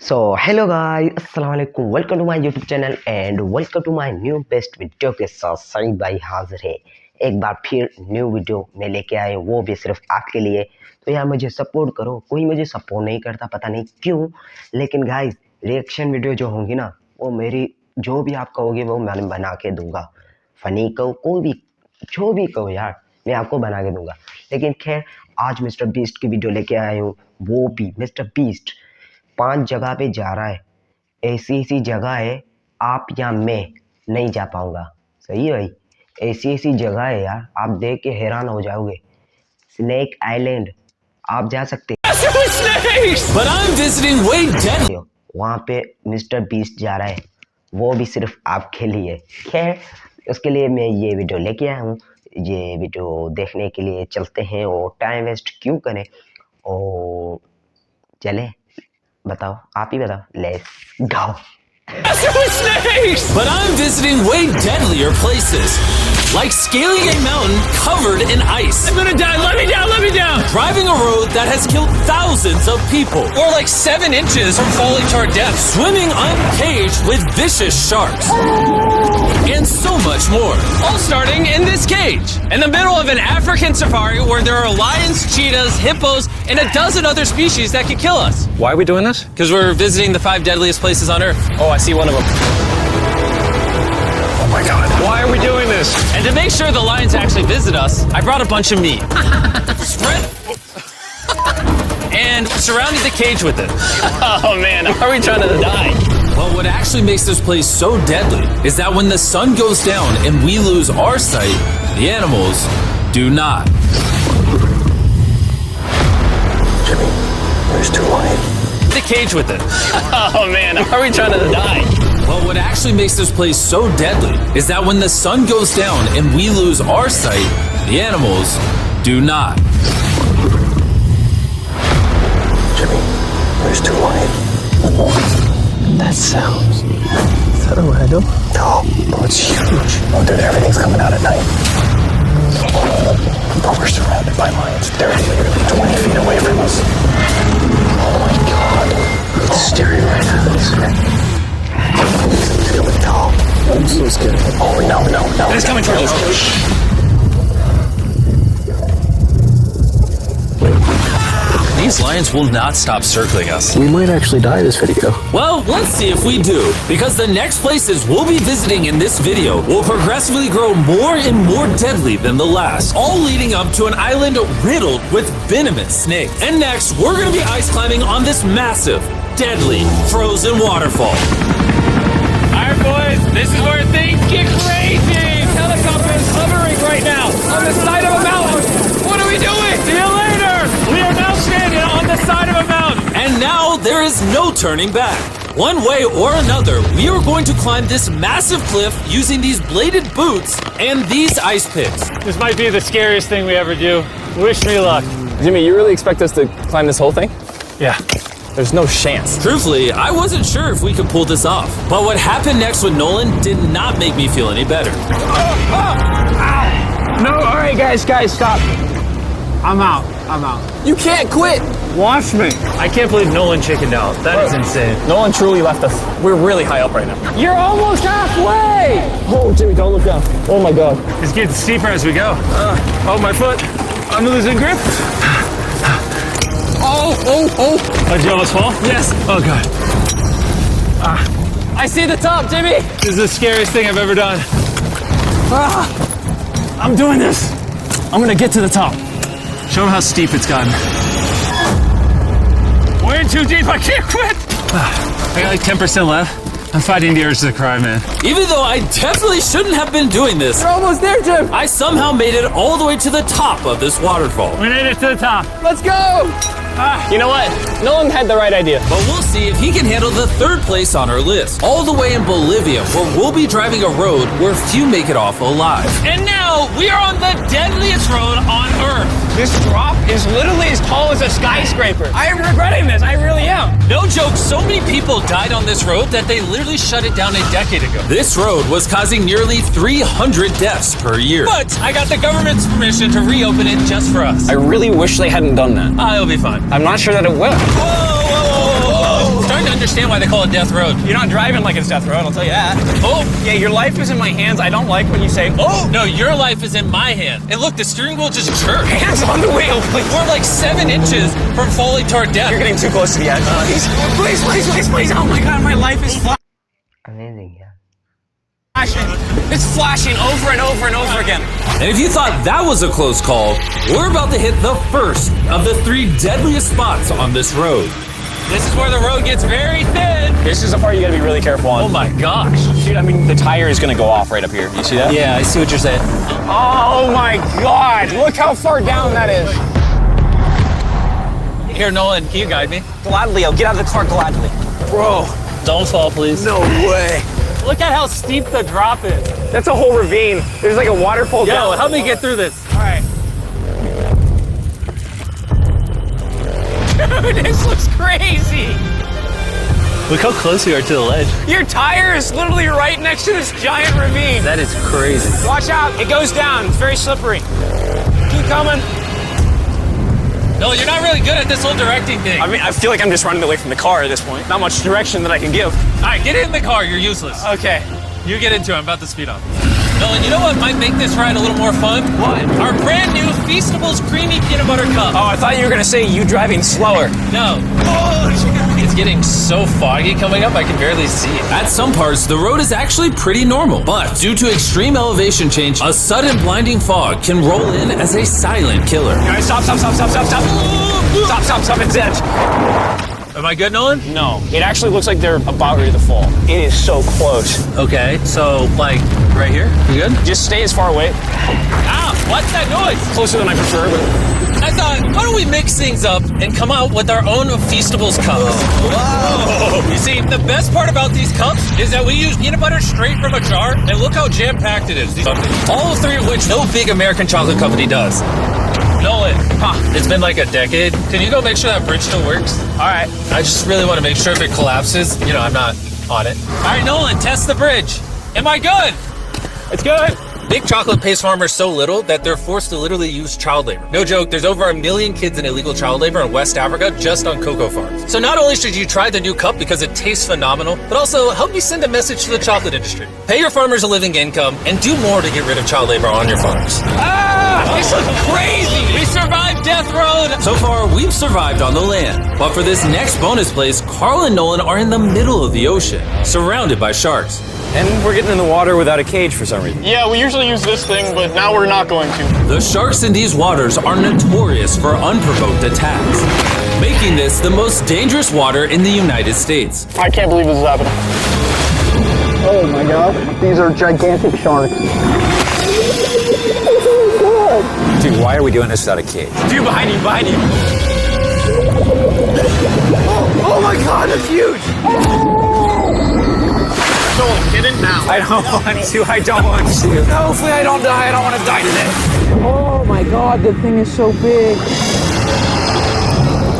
So hello guys, अस्सलाम वालेकुम, welcome to my YouTube channel and welcome to my new best video के साथ सईद भाई हाजिर है एक बार फिर न्यू वीडियो में लेके आए, वो भी सिर्फ आपके लिए। तो यार मुझे सपोर्ट करो, कोई मुझे सपोर्ट नहीं करता, पता नहीं क्यों। लेकिन गाइस रिएक्शन वीडियो जो होंगी ना, वो मेरी जो भी आप कहोगे वो मैं बना के दूंगा। फनी कहो, कोई भी जो भी कहो यार, मैं आपको बना के दूंगा। लेकिन खैर आज मिस्टर बीस्ट की वीडियो लेके आया हूँ, वो भी मिस्टर बीस्ट 5 जगह पे जा रहा है। ऐसी ऐसी जगह है आप या मैं नहीं जा पाऊंगा। सही है भाई, ऐसी ऐसी जगह है यार, आप देख के हैरान हो जाओगे। स्नेक आइलैंड आप जा सकते हैं, वहाँ पे मिस्टर बीस्ट जा रहा है, वो भी सिर्फ आपके लिए। खैर उसके लिए मैं ये वीडियो लेके आया हूँ। ये वीडियो देखने के लिए चलते हैं और टाइम वेस्ट क्यों करें, और चले बताओ, आप ही बताओ। Let's go. But I'm visiting way deadlier places, like scaling a mountain covered in ice. I'm gonna die, let me down, let me down! Driving a road that has killed thousands of people. Or like 7 inches from falling to our death. Swimming uncaged with vicious sharks. And so much more. All starting in this cage, in the middle of an African safari where there are lions, cheetahs, hippos, and a dozen other species that could kill us. Why are we doing this? Because we're visiting the 5 deadliest places on Earth. Oh, I see one of them. Oh my God. Why are we doing this? And to make sure the lions actually visit us, I brought a bunch of meat. Spread. And surrounded the cage with it. Oh man, are we trying to die? But what actually makes this place so deadly is that when the sun goes down and we lose our sight, the animals do not. Jimmy, there's 2 lions. The cage with it. Oh man, are we trying to die? But what actually makes this place so deadly is that when the sun goes down and we lose our sight, the animals do not. Jimmy, there's 2 lions. That sounds... Is that a rhino? No, but it's huge. Oh dude, everything's coming out at night. But we're surrounded by lions. They're literally 20 feet away from us. Oh my God. It's staring right at us. It's really tall. I'm so scared. Oh no. It's coming towards us. These lions will not stop circling us. We might actually die this video. Well, let's see if we do, because the next places we'll be visiting in this video will progressively grow more and more deadly than the last, all leading up to an island riddled with venomous snakes. And next, we're going to be ice climbing on this massive, deadly, frozen waterfall. Alright boys, this is where things get crazy! Helicopters hovering right now on the side of a mountain! What are we doing? See you later! We are now standing on the side of a mountain! And now there is no turning back. One way or another, we are going to climb this massive cliff using these bladed boots and these ice picks. This might be the scariest thing we ever do. Wish me luck. Jimmy, you really expect us to climb this whole thing? Yeah. There's no chance. Truthfully, I wasn't sure if we could pull this off. But what happened next with Nolan did not make me feel any better. No, alright guys, stop. I'm out. You can't quit! Watch me. I can't believe Nolan chickened out. That is insane. Nolan truly left us. We're really high up right now. You're almost halfway! Oh, Jimmy, don't look down. Oh my God. It's getting steeper as we go. Oh, my foot. I'm losing grip. Oh, did you almost fall? Yes. Oh, God. I see the top, Jimmy! This is the scariest thing I've ever done. I'm doing this. I'm gonna get to the top. Show him how steep it's gotten. We're in too deep. I can't quit. I got like 10% left. I'm fighting the urge to cry, man. Even though I definitely shouldn't have been doing this, We're almost there, Jim! I somehow made it all the way to the top of this waterfall. We made it to the top. Let's go! You know what? Nolan had the right idea. But we'll see if he can handle the 3rd place on our list, all the way in Bolivia, where we'll be driving a road where few make it off alive. And now we are on the deadliest road on Earth. This drop is literally as tall as a skyscraper. I am regretting this. I really am. No joke, so many people died on this road that they literally shut it down a decade ago. This road was causing nearly 300 deaths per year. But I got the government's permission to reopen it just for us. I really wish they hadn't done that. It'll be fine. I'm not sure that it will. Whoa! Starting to understand understand why they call it Death Road. You're not driving like it's Death Road, I'll tell you that. Oh! Yeah, your life is in my hands. I don't like when you say, oh! No, your life is in my hand. And look, the steering wheel just jerked. Hands on the wheel, please. We're like 7 inches from falling to our death. You're getting too close to the edge. Please. Oh my God, my life is Amazing, yeah. flashing. It's flashing over and over and over again. And if you thought that was a close call, we're about to hit the first of the 3 deadliest spots on this road. This is where the road gets very thin. This is the part you gotta be really careful on. Oh my gosh. Dude, I mean, the tire is gonna go off right up here. You see that? Yeah, I see what you're saying. Oh my God, look how far down that is. Here, Nolan, can you guide me? Gladly, I'll get out of the car gladly. Bro. Don't fall, please. No way. Look at how steep the drop is. That's a whole ravine. There's like a waterfall down. Yo, help me get through this. All right. Dude, this looks crazy. Look how close we are to the ledge. Your tire is literally right next to this giant ravine. That is crazy. Watch out, it goes down. It's very slippery. Keep coming. No, you're not really good at this whole directing thing. I mean, I feel like I'm just running away from the car at this point. Not much direction that I can give. All right, get in the car. You're useless. Okay. You get into it. I'm about to speed up. Nolan, you know what might make this ride a little more fun? What? Our brand new Feastables Creamy Peanut Butter Cup. Oh, I thought you were gonna say you driving slower. No. It's getting so foggy coming up, I can barely see it. At some parts, the road is actually pretty normal. But due to extreme elevation change, a sudden blinding fog can roll in as a silent killer. All right, stop. Stop, it's edge. Am I good, Nolan? No, it actually looks like they're about ready to fall. It is so close. Okay, so like right here? You good? Just stay as far away. Ah, what's that noise? Closer than I prefer, but... I thought, why don't we mix things up and come out with our own Feastables cups? Whoa! You see, the best part about these cups is that we use peanut butter straight from a jar, and look how jam-packed it is. All 3 of which no big American chocolate company does. Nolan, it's been like a decade. Can you go make sure that bridge still works? All right. I just really want to make sure if it collapses, you know, I'm not on it. All right, Nolan, test the bridge. Am I good? It's good. Big chocolate pays farmers so little that they're forced to literally use child labor. No joke, there's over 1 million kids in illegal child labor in West Africa just on cocoa farms. So not only should you try the new cup because it tastes phenomenal, but also help me send a message to the chocolate industry. Pay your farmers a living income and do more to get rid of child labor on your farms. This looks crazy. We survived Death Road! So far, we've survived on the land. But for this next bonus place, Carl and Nolan are in the middle of the ocean, surrounded by sharks. And we're getting in the water without a cage for some reason. Yeah, we usually use this thing, but now we're not going to. The sharks in these waters are notorious for unprovoked attacks, making this the most dangerous water in the United States. I can't believe this is happening. Oh my God, these are gigantic sharks. Dude, why are we doing this without a cage? Dude, behind you. Oh my God, that's huge. Nolan, get in now. I don't want to. No, hopefully I don't die. I don't want to die today. Oh my God, the thing is so big.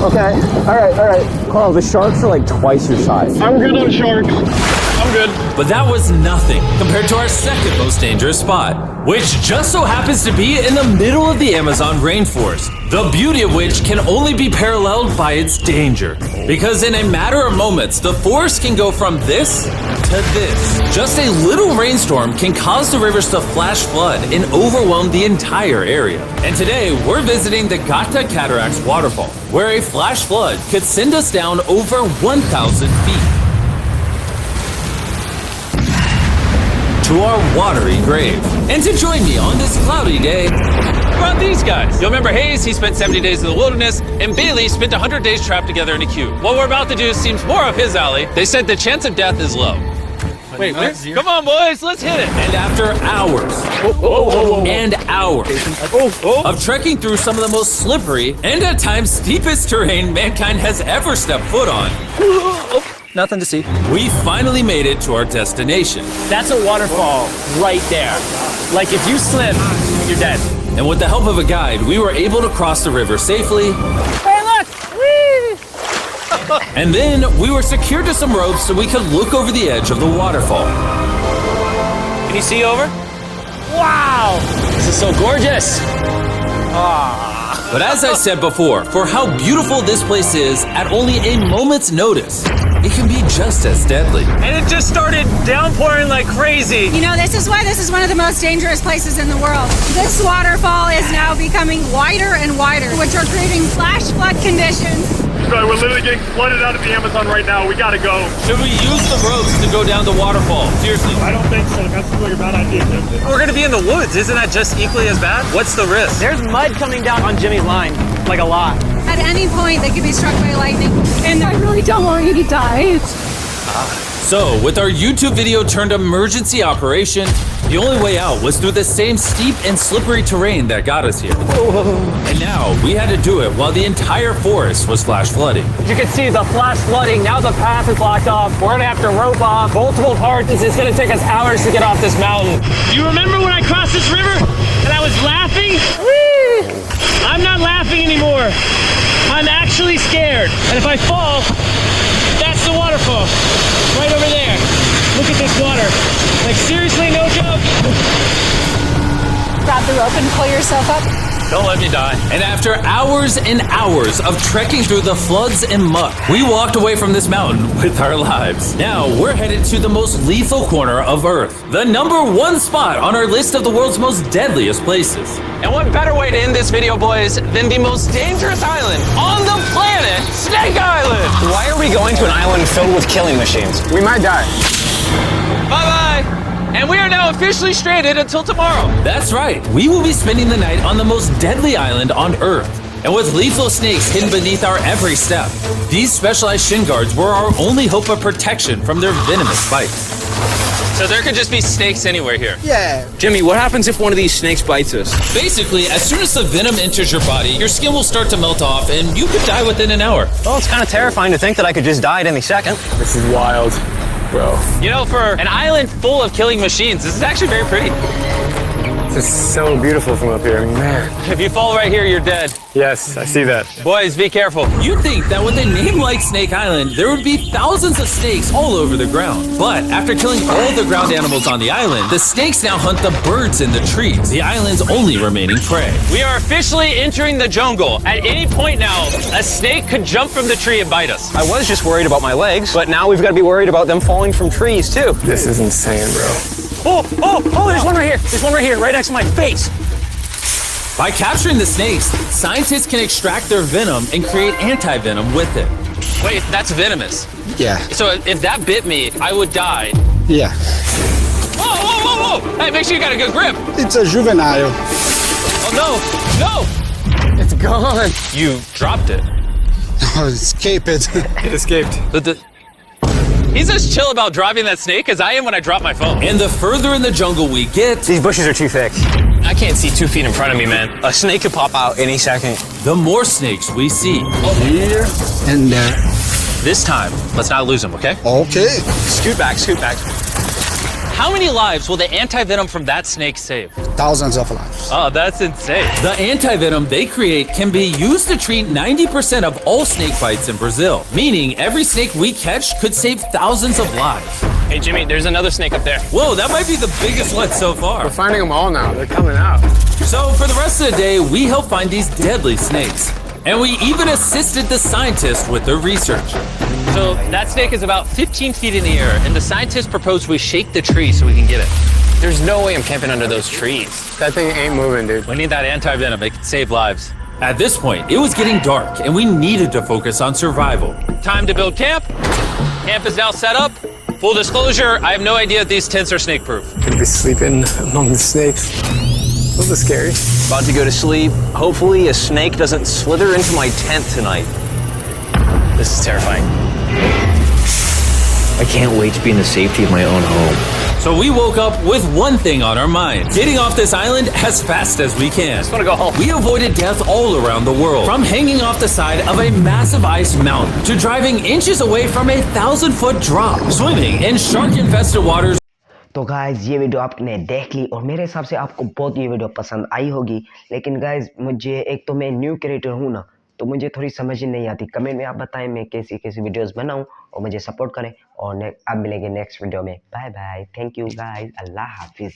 Okay, all right. Carl, the sharks are like twice your size. I'm good on sharks. I'm good. But that was nothing compared to our second most dangerous spot, which just so happens to be in the middle of the Amazon rainforest, the beauty of which can only be paralleled by its danger. Because in a matter of moments, the forest can go from this to this. Just a little rainstorm can cause the rivers to flash flood and overwhelm the entire area. And today, we're visiting the Gata Cataracts waterfall, where a flash flood could send us down over 1,000 feet to our watery grave. And to join me on this cloudy day, brought these guys. You'll remember Hayes, he spent 70 days in the wilderness, and Bailey spent 100 days trapped together in a cube. What we're about to do seems more up his alley. They said the chance of death is low. Wait, come on, boys, let's hit it. And after hours and hours of trekking through some of the most slippery and at times steepest terrain mankind has ever stepped foot on, Nothing to see. we finally made it to our destination. That's a waterfall right there. Like if you slip, you're dead. And with the help of a guide, we were able to cross the river safely. Hey, look! Whee! And then we were secured to some ropes so we could look over the edge of the waterfall. Can you see over? Wow! This is so gorgeous. But as I said before, for how beautiful this place is, at only a moment's notice, it can be just as deadly. And it just started downpouring like crazy. You know, this is why this is one of the most dangerous places in the world. This waterfall is now becoming wider and wider, which are creating flash flood conditions. Sorry, we're literally getting flooded out of the Amazon right now. We gotta go. Should we use the ropes to go down the waterfall? Seriously. I don't think so. That seems like a bad idea. We're gonna be in the woods. Isn't that just equally as bad? What's the risk? There's mud coming down on Jimmy's line, like a lot. At any point, they could be struck by lightning. And I really don't want you to die. So, with our YouTube video turned emergency operation, the only way out was through the same steep and slippery terrain that got us here. And now, we had to do it while the entire forest was flash flooding. You can see the flash flooding. Now the path is blocked off. We're gonna have to rope off multiple parts. It's gonna take us hours to get off this mountain. Do you remember when I crossed this river and I was laughing? I'm not laughing anymore. I'm actually scared. And if I fall, that's the waterfall. Right over there. Look at this water. Like seriously, no joke. Grab the rope and pull yourself up. Don't let me die. And after hours and hours of trekking through the floods and muck, we walked away from this mountain with our lives. Now we're headed to the most lethal corner of Earth, the #1 spot on our list of the world's most deadliest places. And what better way to end this video, boys, than the most dangerous island on the planet, Snake Island? Why are we going to an island filled with killing machines? We might die. Bye-bye. And we are now officially stranded until tomorrow. That's right, we will be spending the night on the most deadly island on Earth. And with lethal snakes hidden beneath our every step, these specialized shin guards were our only hope of protection from their venomous bites. So there could just be snakes anywhere here. Yeah. Jimmy, what happens if one of these snakes bites us? Basically, as soon as the venom enters your body, your skin will start to melt off and you could die within an hour. Well, it's kind of terrifying to think that I could just die at any second. This is wild, bro. You know, for an island full of killing machines, this is actually very pretty. It's so beautiful from up here, man. If you fall right here, you're dead. Yes, I see that. Boys, be careful. You'd think that with a name like Snake Island, there would be thousands of snakes all over the ground. But after killing all the ground animals on the island, the snakes now hunt the birds in the trees, the island's only remaining prey. We are officially entering the jungle. At any point now, a snake could jump from the tree and bite us. I was just worried about my legs, but now we've got to be worried about them falling from trees, too. This is insane, bro. Oh, there's one right here. There's one right here, right next to my face. By capturing the snakes, scientists can extract their venom and create anti-venom with it. Wait, that's venomous. Yeah. So if that bit me, I would die. Yeah. Whoa. Hey, make sure you got a good grip. It's a juvenile. Oh, no. It's gone. You dropped it. Oh, escape it. It escaped. He's as chill about dropping that snake as I am when I drop my phone. And the further in the jungle we get, These bushes are too thick. I can't see 2 feet in front of me, man. A snake could pop out any second. the more snakes we see. Here and there. This time, let's not lose him, okay? Okay. Scoot back. How many lives will the anti-venom from that snake save? Thousands of lives. Oh, that's insane. The anti-venom they create can be used to treat 90% of all snake bites in Brazil, meaning every snake we catch could save thousands of lives. Hey, Jimmy, there's another snake up there. Whoa, that might be the biggest one so far. We're finding them all now. They're coming out. So for the rest of the day, we help find these deadly snakes. And we even assisted the scientists with their research. So that snake is about 15 feet in the air, and the scientists proposed we shake the tree so we can get it. There's no way I'm camping under those trees. That thing ain't moving, dude. We need that anti-venom. It can save lives. At this point, it was getting dark, and we needed to focus on survival. Time to build camp. Camp is now set up. Full disclosure, I have no idea if these tents are snake-proof. Could be sleeping among the snakes. A little scary. About to go to sleep. Hopefully a snake doesn't slither into my tent tonight. This is terrifying. I can't wait to be in the safety of my own home. So we woke up with one thing on our minds: getting off this island as fast as we can. Just want to go home. We avoided death all around the world, from hanging off the side of a massive ice mountain to driving inches away from a 1,000-foot drop, swimming in shark-infested waters. तो guys ये video आपने देख ली और मेरे हिसाब से आपको बहुत ये वीडियो पसंद आई होगी। लेकिन गाइज मुझे एक तो मैं न्यू क्रिएटर हूँ ना, तो मुझे थोड़ी समझ ही नहीं आती। कमेंट में आप बताएं मैं कैसी कैसी वीडियोस बनाऊं और मुझे सपोर्ट करें। और अब मिलेंगे नेक्स्ट वीडियो में। Bye bye, thank you guys, अल्लाह हाफिज।